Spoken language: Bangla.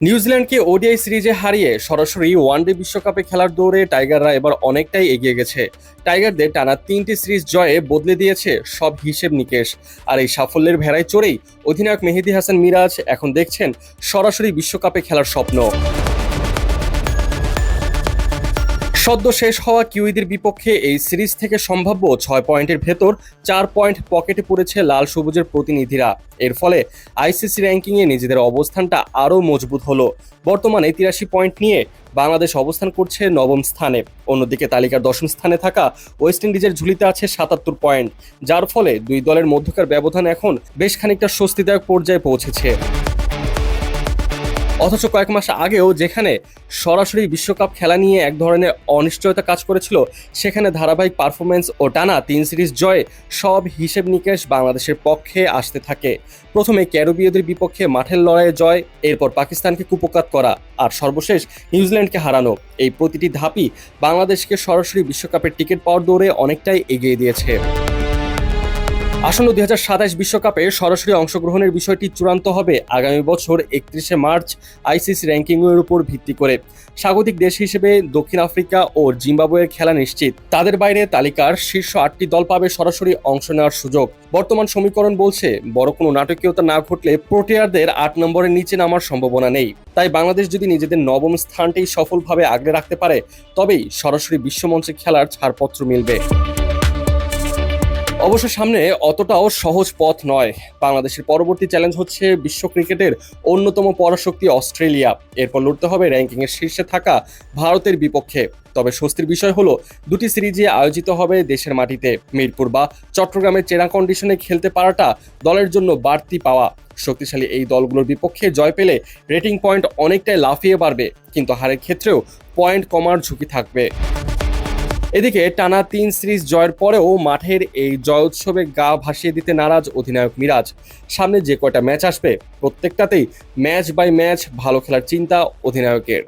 নিউজিল্যান্ডকে ওডিআই সিরিজে হারিয়ে সরাসরি ওয়ানডে বিশ্বকাপে খেলার দৌড়ে টাইগাররা এবার অনেকটাই এগিয়ে গেছে। টাইগারদের টানা 3টি সিরিজ জয়ে বদলে দিয়েছে সব হিসেব নিকেশ। আর এই সাফল্যের ভেড়ায় চড়েই অধিনায়ক মেহেদী হাসান মিরাজ এখন দেখছেন সরাসরি বিশ্বকাপে খেলার স্বপ্ন। সদ্য শেষ হওয়া কিউইদের বিপক্ষে এই সিরিজ থেকে সম্ভাব্য 6 পয়েন্টের ভেতর 4 পয়েন্ট পকেটে পড়েছে লাল সবুজের প্রতিনিধিরা। এর ফলে আইসিসি র্যাঙ্কিংয়ে নিজেদের অবস্থানটা আরও মজবুত হলো। বর্তমানে 83 পয়েন্ট নিয়ে বাংলাদেশ অবস্থান করছে নবম স্থানে। অন্যদিকে তালিকার দশম স্থানে থাকা ওয়েস্ট ইন্ডিজের ঝুলিতে আছে 77 পয়েন্ট, যার ফলে দুই দলের মধ্যকার ব্যবধান এখন বেশ খানিকটা স্বস্তিদায়ক পর্যায়ে পৌঁছেছে। অথচ কয়েক মাস আগেও যেখানে সরাসরি বিশ্বকাপ খেলা নিয়ে এক ধরনের অনিশ্চয়তা কাজ করেছিল, সেখানে ধারাবাহিক পারফরমেন্স ও টানা 3 সিরিজ জয়ে সব হিসেব নিকেশ বাংলাদেশের পক্ষে আসতে থাকে। প্রথমে ক্যারিবীয়দের বিপক্ষে মাঠের লড়াইয়ে জয়, এরপর পাকিস্তানকে কুপোকাত করা, আর সর্বশেষ নিউজিল্যান্ডকে হারানো। এই প্রতিটি ধাপই বাংলাদেশকে সরাসরি বিশ্বকাপের টিকিট পাওয়ার দৌড়ে অনেকটাই এগিয়ে দিয়েছে। আসন্ন 2027 বিশ্বকাপে সরাসরি অংশগ্রহণের বিষয়টি চূড়ান্ত হবে আগামী বছর 31শে মার্চ আইসিসি র্যাঙ্কিংয়ের উপর ভিত্তি করে। স্বাগতিক দেশ হিসেবে দক্ষিণ আফ্রিকা ও জিম্বাবুয়ের খেলা নিশ্চিত। তাদের বাইরে তালিকার শীর্ষ 8টি দল পাবে সরাসরি অংশ নেওয়ার সুযোগ। বর্তমান সমীকরণ বলছে বড় কোনো নাটকীয়তা না ঘটলে প্রোটিয়ারদের 8 নম্বরের নিচে নামার সম্ভাবনা নেই। তাই বাংলাদেশ যদি নিজেদের নবম স্থানটি সফলভাবে আগলে রাখতে পারে, তবেই সরাসরি বিশ্বমঞ্চে খেলার ছাড়পত্র মিলবে। অবশ্য সামনে অতটাও সহজ পথ নয়। বাংলাদেশের পরবর্তী চ্যালেঞ্জ হচ্ছে বিশ্ব ক্রিকেটের অন্যতম পরাশক্তি অস্ট্রেলিয়া। এরপর লড়তে হবে র্যাঙ্কিংয়ের শীর্ষে থাকা ভারতের বিপক্ষে। তবে স্বস্তির বিষয় হলো, দুটি সিরিজে আয়োজিত হবে দেশের মাটিতে। মিরপুর বা চট্টগ্রামের চেনা কন্ডিশনে খেলতে পারাটা দলের জন্য বাড়তি পাওয়া। শক্তিশালী এই দলগুলোর বিপক্ষে জয় পেলে রেটিং পয়েন্ট অনেকটাই লাফিয়ে বাড়বে, কিন্তু হারের ক্ষেত্রেও পয়েন্ট কমার ঝুঁকি থাকবে। এদিকে টানা 3 সিরিজ জয়ের পরেও মাঠের এই জয় উৎসবে গা ভাসিয়ে দিতে নারাজ অধিনায়ক মিরাজ। সামনে যে কয়টা ম্যাচ আসবে প্রত্যেকটাতেই ম্যাচ বাই ম্যাচ ভালো খেলার চিন্তা অধিনায়কের।